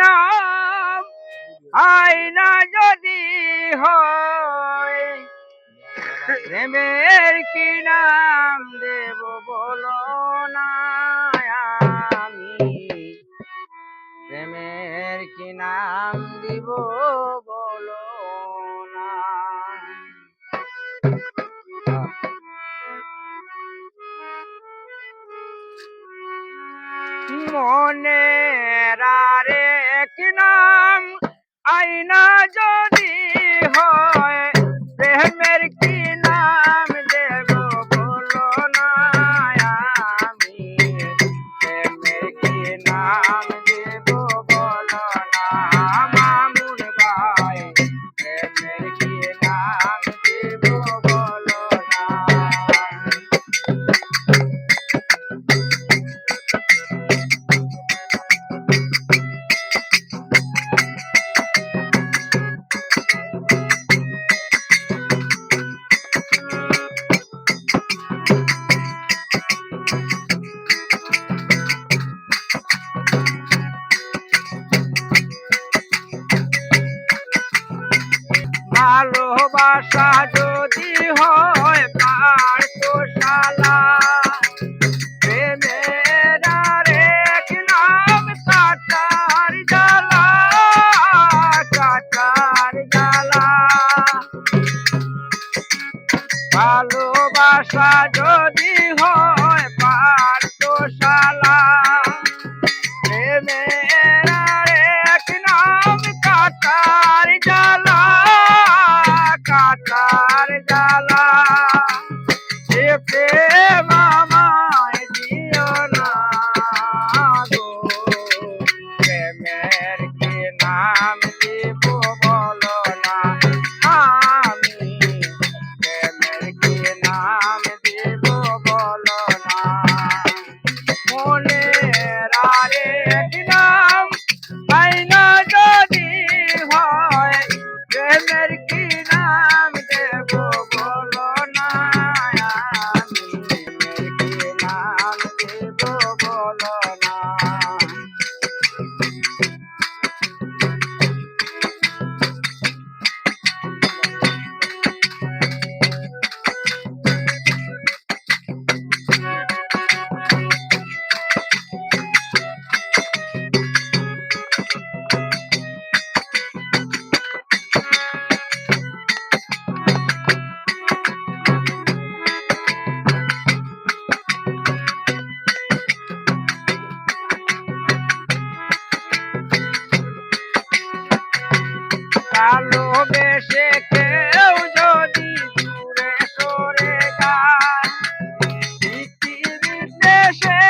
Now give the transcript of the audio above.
নাম আয়না যদি হয়, প্রেমের কি নাম দেব বলো না, আমি প্রেমের কি নাম দিব বলো না। মনের আরেক নাম আয়না যদি হয়, প্রেমের কি নাম দেব বলো না, আমি প্রেমের কি নাম দেব বলো না, মামুন ভাই প্রেমের কি নাম দেব বলো না। ভালোবাসা যদি হয় পাঠশালা, প্রেমের আরেক নাম কাটার জ্বালা, কাটার জ্বালা। ভালোবাসা যদি হয় পাঠশালা, প্রেমের আরেক নাম কাটার জ্বালা, কাটার জ্বালা। এ প্রেম আমায় দিও না গো, প্রেমের কি নাম দেব বলো না, আমি প্রেমের কি নাম দেব বলো না। মনের আরেক নাম আয়না যদি হয়, প্রেমের কি নাম দেব বলো না, আমি প্রেমের কি নাম দেব বলো না। ভালোবেসে কেউ যদি দূরে সরে যায়, পৃথিবীর দেশে